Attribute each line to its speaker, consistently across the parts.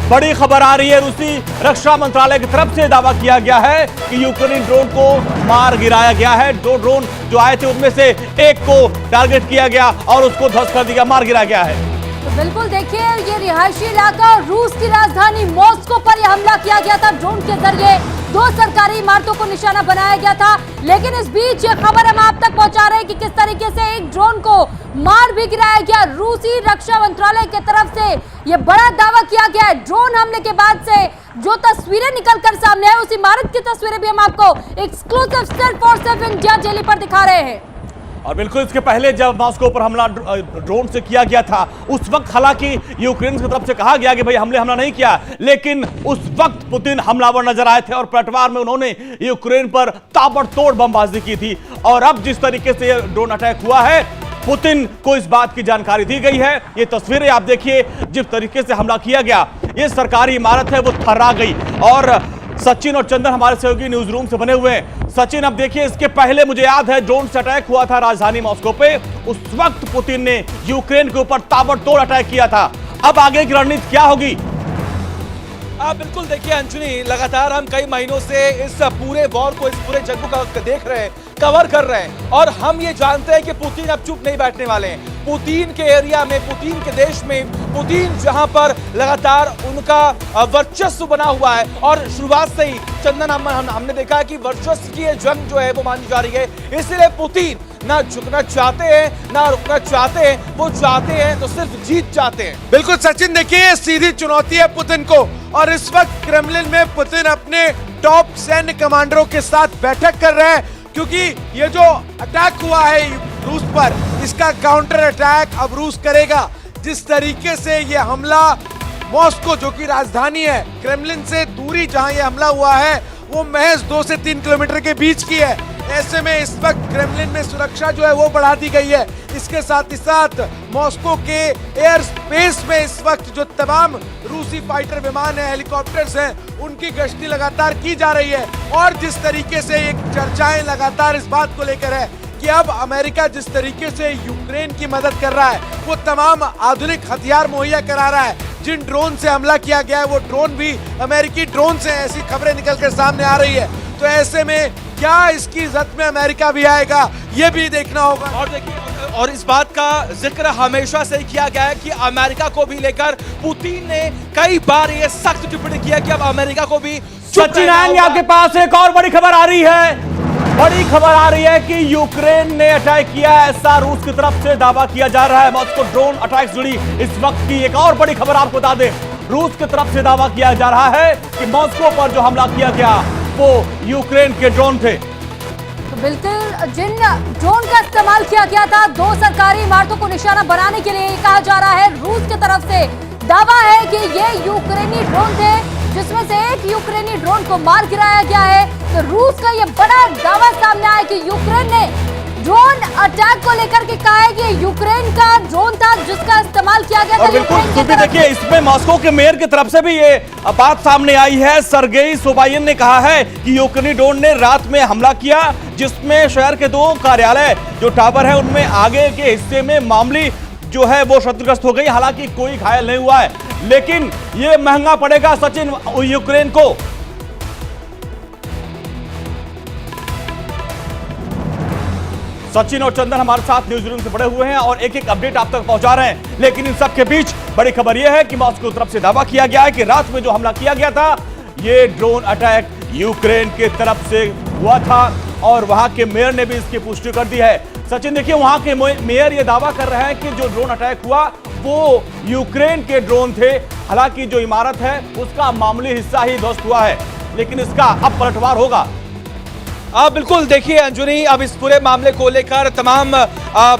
Speaker 1: बड़ी खबर आ रही है, रूसी रक्षा मंत्रालय की तरफ से दावा किया गया है कि यूक्रेनी ड्रोन को मार गिराया गया है। दो ड्रोन जो आए थे उनमें से एक को टारगेट किया गया और उसको ध्वस्त कर दिया, मार गिराया गया है।
Speaker 2: तो बिल्कुल देखिए, ये रिहायशी इलाका रूस की राजधानी मॉस्को पर यह हमला किया गया था। ड्रोन के जरिए 2 सरकारी इमारतों को निशाना बनाया गया था। लेकिन इस बीच ये खबर हम आप तक पहुंचा रहे हैं कि किस तरीके से एक ड्रोन को मार भी गिराया गया। रूसी रक्षा मंत्रालय की तरफ से ये बड़ा दावा किया गया है। ड्रोन हमले के बाद से जो तस्वीरें निकलकर सामने आई, उस इमारत की तस्वीरें भी हम आपको exclusive self for self India jelly पर दिखा रहे हैं।
Speaker 1: और बिल्कुल इसके पहले जब मॉस्को पर हमला ड्रोन से किया गया था, उस वक्त हालांकि यूक्रेन की तरफ से कहा गया कि भाई हमला नहीं किया, लेकिन उस वक्त पुतिन हमलावर नजर आए थे और पलटवार में उन्होंने यूक्रेन पर ताबड़तोड़ बमबाजी की थी। और अब जिस तरीके से ये ड्रोन अटैक हुआ है, पुतिन को इस बात की जानकारी दी गई है। ये तस्वीरें आप देखिए, जिस तरीके से हमला किया गया, ये सरकारी इमारत है वो थर्रा गई। और सचिन और चंदन हमारे सहयोगी न्यूज रूम से बने हुए हैं। सचिन, अब देखिए, इसके पहले मुझे याद है ड्रोन से अटैक हुआ था राजधानी मॉस्को पे, उस वक्त पुतिन ने यूक्रेन के ऊपर ताबड़तोड़ अटैक किया था। अब आगे की रणनीति क्या होगी?
Speaker 3: बिल्कुल देखिए अंजनी, लगातार हम कई महीनों से इस पूरे वॉर को, इस पूरे जंग को देख रहे हैं, कवर कर रहे हैं, और हम ये जानते हैं कि पुतिन अब चुप नहीं बैठने वाले हैं। पुतिन के एरिया में, पुतिन के देश में, पुतिन जहां पर लगातार उनका वर्चस्व बना हुआ है, और शुरुआत से ही चंदन हमने देखा है कि वर्चस्व की ये जंग जो है वो मानी जा रही है। इसलिए पुतिन ना झुकना चाहते हैं ना रुकना चाहते हैं, वो चाहते हैं तो सिर्फ जीत चाहते हैं।
Speaker 4: बिल्कुल सचिन, देखिए सीधी चुनौती है पुतिन को, और इस वक्त क्रेमलिन में पुतिन अपने टॉप सैन्य कमांडरों के साथ बैठक कर रहे हैं, क्योंकि ये जो अटैक हुआ है रूस पर, इसका काउंटर अटैक अब रूस करेगा। जिस तरीके से ये हमला मॉस्को, जो कि राजधानी है, क्रेमलिन से दूरी जहां ये हमला हुआ है वो महज 2 से 3 किलोमीटर के बीच की है। ऐसे में इस वक्त क्रेमलिन में सुरक्षा जो है वो बढ़ा दी गई है। इसके साथ ही साथ मॉस्को के एयर स्पेस में इस वक्त जो तमाम रूसी फाइटर विमान है, हेलीकॉप्टर्स हैं, उनकी गश्ती लगातार की जा रही है। और जिस तरीके से एक चर्चाएं लगातार इस बात को लेकर है कि अब अमेरिका जिस तरीके से यूक्रेन की मदद कर रहा है, वो तमाम आधुनिक हथियार मुहैया करा रहा है। जिन ड्रोन से हमला किया गया है वो ड्रोन भी अमेरिकी ड्रोन से, ऐसी खबरें निकलकर सामने आ रही है। तो ऐसे में क्या इसकी जद में अमेरिका भी आएगा, ये भी देखना होगा।
Speaker 3: और देखिए, और इस बात का जिक्र हमेशा से किया गया है कि अमेरिका को भी लेकर पुतिन ने कई बार ये सख्त टिप्पणी किया कि अब अमेरिका को भी।
Speaker 1: सचिन आएंगे आपके पास, एक और बड़ी खबर आ रही है। बड़ी खबर आ रही है कि यूक्रेन ने अटैक किया है, ऐसा रूस की तरफ से दावा किया जा रहा है। मॉस्को ड्रोन अटैक जुड़ी इस वक्त की एक और बड़ी खबर आपको बता दें, रूस की तरफ से दावा किया जा रहा है कि मॉस्को पर जो हमला किया गया वो यूक्रेन के ड्रोन थे।
Speaker 2: तो बिल्कुल जिन ड्रोन का इस्तेमाल किया गया था 2 सरकारी इमारतों को निशाना बनाने के लिए, कहा जा रहा है रूस की तरफ से दावा है कि ये यूक्रेनी ड्रोन थे, जिसमें से एक यूक्रेनी ड्रोन को मार गिराया गया है। तो रूस का ये बड़ा दावा सामने आया कि यूक्रेन ने ड्रोन अटैक को लेकर के कहा है कि यूक्रेन का ड्रोन था जिसका इस्तेमाल किया गया था।
Speaker 1: और बिल्कुल देखिए, इसमें मॉस्को के मेयर की तरफ से भी ये बात सामने आई है। सर्गेई सोबायिन ने कहा है कि यूक्रेनी ड्रोन ने रात में हमला किया, जिसमें शहर के 2 कार्यालय जो टावर है उनमें आगे के हिस्से में मामूली जो है वो क्षतिग्रस्त हो गई। हालांकि कोई घायल नहीं हुआ है, लेकिन ये महंगा पड़ेगा सचिन यूक्रेन को। सचिन और चंदन हमारे साथ न्यूज रूम से बड़े हुए हैं और एक एक अपडेट आप तक पहुंचा रहे हैं। लेकिन इन सब के बीच बड़ी खबर यह है कि मॉस्को की तरफ से दावा किया गया है कि रात में जो हमला किया गया था, ये ड्रोन अटैक यूक्रेन की तरफ से हुआ था, और वहां के मेयर ने भी इसकी पुष्टि कर दी है। सचिन देखिए, वहां के मेयर ये दावा कर रहे हैं कि जो ड्रोन अटैक हुआ वो यूक्रेन के ड्रोन थे। हालांकि जो इमारत है उसका मामूली हिस्सा ही ध्वस्त हुआ है, लेकिन इसका अब पलटवार होगा।
Speaker 3: बिल्कुल देखिए अंजुनी, अब इस पूरे मामले को लेकर तमाम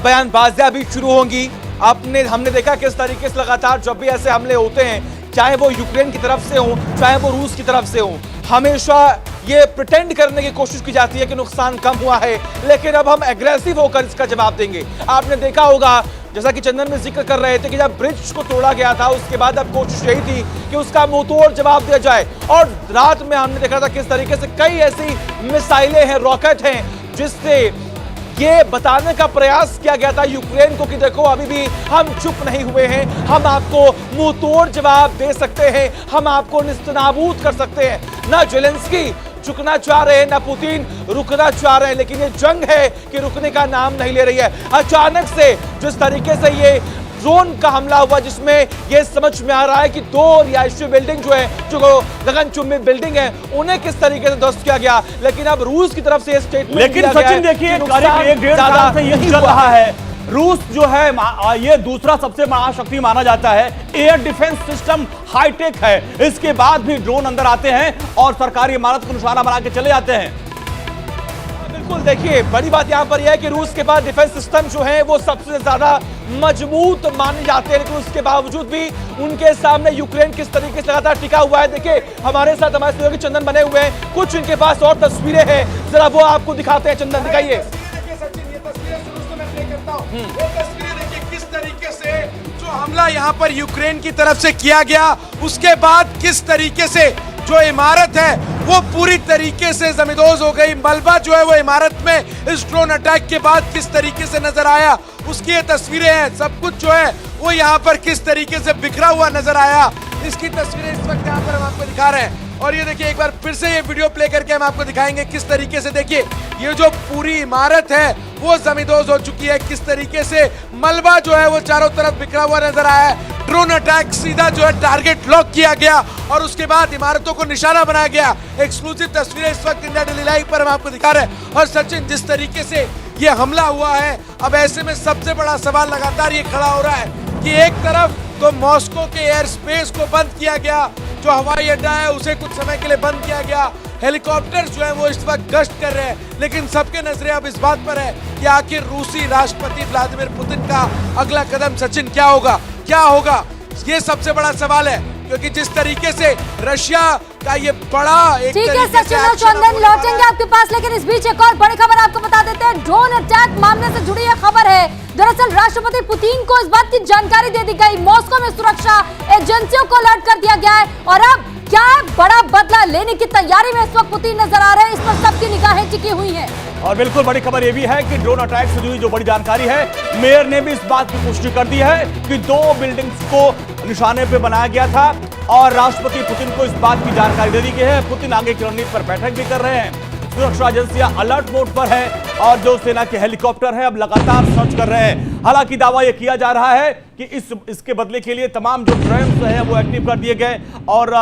Speaker 3: बयानबाजियां भी शुरू होंगी। हमने देखा किस तरीके से लगातार जब भी ऐसे हमले होते हैं, चाहे वो यूक्रेन की तरफ से हो, चाहे वो रूस की तरफ से हो, हमेशा ये प्रिटेंड करने की कोशिश की जाती है कि नुकसान कम हुआ है, लेकिन अब हम एग्रेसिव होकर इसका जवाब देंगे। आपने देखा होगा, जैसा कि चंदन में जिक्र कर रहे थे, कि जब ब्रिज को तोड़ा गया था उसके बाद अब कोशिश यही थी कि उसका मुंह तोड़ जवाब दिया जाए। और रात में हमने देखा था किस तरीके से कई ऐसी मिसाइलें हैं, रॉकेट हैं, जिससे ये बताने का प्रयास किया गया था यूक्रेन को कि देखो अभी भी हम चुप नहीं हुए हैं, हम आपको मुंह तोड़ जवाब दे सकते हैं, हम आपको निस्तनाबूद कर सकते हैं। ना जेलेंस्की झुकना चाह रहे हैं, ना पुतिन रुकना चाह रहे हैं, लेकिन ये जंग है कि रुकने का नाम नहीं ले रही है। अचानक से जिस तरीके से ये ड्रोन का हमला हुआ, जिसमें ये समझ में आ रहा है कि 2 रिहायशी बिल्डिंग जो है, जो गगनचुंबी बिल्डिंग है, उन्हें किस तरीके से ध्वस्त किया गया। लेकिन अब रूस की तरफ से स्टेटमेंट,
Speaker 1: लेकिन सचिन देखिए करीब 1.5 साल से यही चल रहा है। रूस जो है ये दूसरा सबसे महाशक्ति माना जाता है, एयर डिफेंस सिस्टम हाईटेक है, इसके बाद भी ड्रोन अंदर आते हैं और सरकारी इमारत को निशाना बना के चले जाते हैं।
Speaker 3: बिल्कुल, देखिए बड़ी बात यहां पर यह है कि रूस के पास डिफेंस सिस्टम जो है वो सबसे ज्यादा मजबूत माने जाते हैं, लेकिन उसके बावजूद भी उनके सामने यूक्रेन किस तरीके से लगातार टिका हुआ है। देखिए हमारे साथ हमारे सहयोगी चंदन बने हुए हैं, कुछ इनके पास और तस्वीरें हैं, जरा वो आपको दिखाते हैं। चंदन दिखाइए।
Speaker 4: वो तस्वीरें देखिए किस तरीके से जो हमला यहाँ पर यूक्रेन की तरफ से किया गया, उसके बाद किस तरीके से जो इमारत है वो पूरी तरीके से जमींदोज हो गई। मलबा जो है वो इमारत में इस ड्रोन अटैक के बाद किस तरीके से नजर आया, उसकी ये तस्वीरें हैं। सब कुछ जो है वो यहाँ पर किस तरीके से बिखरा हुआ नजर आया, इसकी तस्वीरें इस वक्त यहाँ पर हम आपको दिखा रहे हैं। और ये देखिए एक बार फिर से ये वीडियो प्ले करके हम आपको दिखाएंगे किस तरीके से, देखिए ये जो पूरी इमारत है वो जमींदोज हो चुकी है, किस तरीके से मलबा जो है वो चारों तरफ बिखरा हुआ नजर आया है। ड्रोन अटैक सीधा जो है टारगेट लॉक किया गया और उसके बाद इमारतों को निशाना बनाया गया। एक्सक्लूसिव तस्वीरें इस वक्त इंडिया डेली लाइव पर हम आपको दिखा रहे हैं। और सचिन, जिस तरीके से ये हमला हुआ है, अब ऐसे में सबसे बड़ा सवाल लगातार ये खड़ा हो रहा है कि एक तरफ तो मॉस्को के एयर स्पेस को बंद किया गया, जो हवाई अड्डा है उसे कुछ समय के लिए बंद किया गया, हेलीकॉप्टर जो है वो इस वक्त गश्त कर रहे हैं, लेकिन सबके नजरें अब इस बात पर है कि आखिर रूसी राष्ट्रपति व्लादिमीर पुतिन का अगला कदम सचिन क्या होगा, ये सबसे बड़ा सवाल है। क्योंकि जिस तरीके से रशिया का ये बड़ा एक
Speaker 2: ठीक है सचिन और चंदन लौटेंगे आपके पास, लेकिन इस बीच एक और बड़ी खबर आपको बता देते हैं। ड्रोन अटैक मामले से जुड़ी यह खबर है। दरअसल राष्ट्रपति पुतिन को इस बात की जानकारी दे दी गई, मॉस्को में सुरक्षा एजेंसियों को अलर्ट कर दिया गया है और अब क्या बड़ा बदला लेने की तैयारी में इस वक्त पुतिन नजर आ रहे हैं, इस पर सबकी निगाहें टिकी हुई हैं।
Speaker 1: और बिल्कुल बड़ी खबर यह भी है कि ड्रोन अटैक से जुड़ी जो बड़ी जानकारी है, मेयर ने भी इस बात की पुष्टि कर दी है कि 2 बिल्डिंग्स को निशाने पे बनाया गया था और राष्ट्रपति पुतिन को इस बात की जानकारी दे दी गई है। पुतिन आगे की रणनीति पर बैठक भी कर रहे हैं। सुरक्षा एजेंसियां अलर्ट मोड पर है और जो सेना के हेलीकॉप्टर है अब लगातार सर्च कर रहे हैं। हालांकि दावा यह किया जा रहा है कि इसके बदले के लिए तमाम जो ड्रोन है वो एक्टिव कर दिए गए और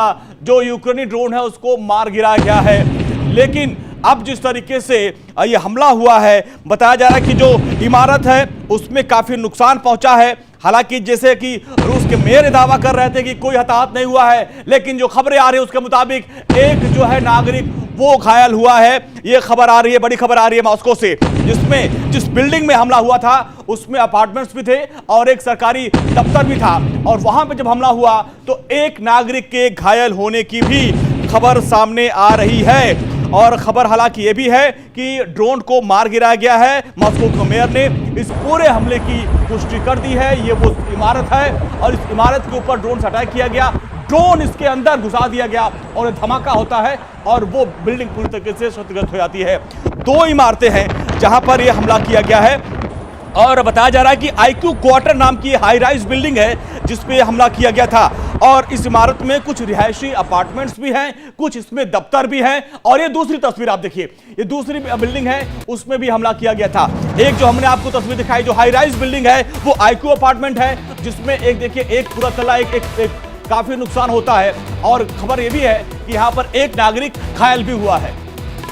Speaker 1: जो यूक्रेनी ड्रोन है उसको मार गिराया गया है। लेकिन अब जिस तरीके से ये हमला हुआ है, बताया जा रहा है कि जो इमारत है उसमें काफी नुकसान पहुंचा है। हालांकि जैसे कि रूस के मेयर दावा कर रहे थे कि कोई हताहत नहीं हुआ है, लेकिन जो खबरें आ रही है उसके मुताबिक एक जो है नागरिक वो घायल हुआ है। ये खबर आ रही है, बड़ी खबर आ रही है मॉस्को से, जिसमें जिस बिल्डिंग में हमला हुआ था उसमें अपार्टमेंट्स भी थे और एक सरकारी दफ्तर भी था और वहां पे जब हमला हुआ तो एक नागरिक के घायल होने की भी खबर सामने आ रही है। और खबर हालांकि ये भी है कि ड्रोन को मार गिराया गया है। मॉस्को के मेयर ने इस पूरे हमले की पुष्टि कर दी है। ये वो इमारत है और इस इमारत के ऊपर ड्रोन से अटैक किया गया, ड्रोन इसके अंदर घुसा दिया गया और धमाका होता है और वो बिल्डिंग पूरी तरीके से क्षतिग्रस्त हो जाती है। 2 इमारतें हैं जहां पर यह हमला किया गया है और बताया जा रहा है कि IQ क्वार्टर नाम की हाई राइज बिल्डिंग है जिसपे हमला किया गया था और इस इमारत में कुछ रिहायशी अपार्टमेंट्स भी हैं, कुछ इसमें दफ्तर भी हैं। और ये दूसरी तस्वीर आप देखिए, ये दूसरी बिल्डिंग है उसमें भी हमला किया गया था। एक जो हमने आपको तस्वीर दिखाई जो हाई राइज बिल्डिंग है वो IQ अपार्टमेंट है जिसमें एक देखिए एक पूरा तला एक काफी नुकसान होता है और खबर ये भी है कि यहाँ पर एक नागरिक घायल भी हुआ है।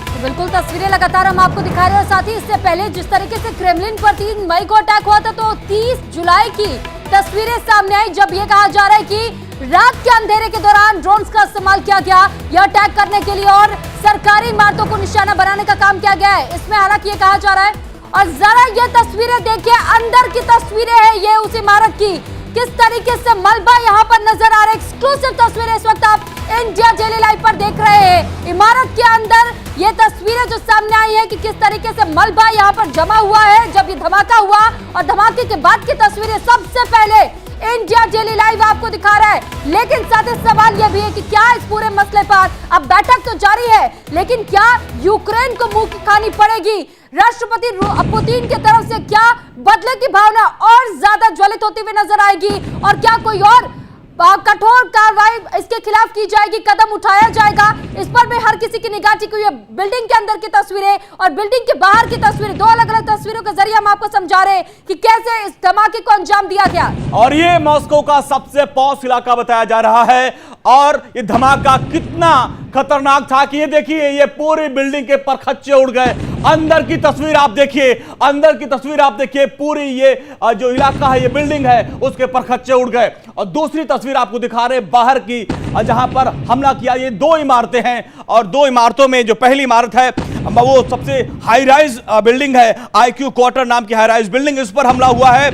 Speaker 2: तो बिल्कुल तस्वीरें लगातार हम आपको दिखा रहे हैं। साथ ही इससे पहले जिस तरीके से क्रेमलिन पर 3 मई को अटैक हुआ था तो 30 जुलाई की तस्वीरें सामने आई जब यह कहा जा रहा है कि रात के अंधेरे के दौरान ड्रोन्स का इस्तेमाल किया गया यह अटैक करने के लिए और सरकारी इमारतों को निशाना बनाने का काम किया गया है। इसमें हालांकि ये कहा जा रहा है और जरा ये तस्वीरें देखिए, अंदर की तस्वीरें हैं ये उस इमारत की, किस तरीके से मलबा यहाँ पर नजर आ रहा है। एक्सक्लूसिव तस्वीरें इस वक्त आप इंडिया डेली लाइव पर देख रहे हैं। इमारत के अंदर ये तस्वीरें जो सामने आई है कि किस तरीके से मलबा यहाँ पर जमा हुआ है जब ये धमाका हुआ और धमाके के बाद की तस्वीरें। सबसे पहले इंडिया डेली लाइव आपको दिखा रहा है। लेकिन साथ ही सवाल यह भी है कि क्या इस पूरे मसले पर अब बैठक तो जारी है, लेकिन क्या यूक्रेन को मुंह की खानी पड़ेगी? राष्ट्रपति पुतिन की तरफ से क्या बदले की भावना और ज्यादा ज्वलित होती हुई नजर आएगी, और क्या कोई और कठोर कार्रवाई इसके खिलाफ की जाएगी, कदम उठाया जाएगा? इस पर भी हर किसी की निगाह टिकी हुई है। बिल्डिंग के अंदर की तस्वीरें और बिल्डिंग के बाहर की तस्वीरें, दो अलग अलग तस्वीरों के जरिए हम आपको समझा रहे हैं कि कैसे इस धमाके को अंजाम दिया गया।
Speaker 1: और ये मॉस्को का सबसे पॉश इलाका बताया जा रहा है, और ये धमाका कितना खतरनाक था कि ये देखिए, ये पूरी बिल्डिंग के परखच्चे उड़ गए। अंदर की तस्वीर आप देखिए, अंदर की तस्वीर आप देखिए, पूरी ये जो इलाका है, ये बिल्डिंग है, उसके परखच्चे उड़ गए। और दूसरी तस्वीर आपको दिखा रहे बाहर की, जहां पर हमला किया। ये दो इमारतें हैं, और दो इमारतों में जो पहली इमारत है वो सबसे हाई राइज बिल्डिंग है, IQ क्वार्टर नाम की हाई राइज बिल्डिंग, इस पर हमला हुआ है।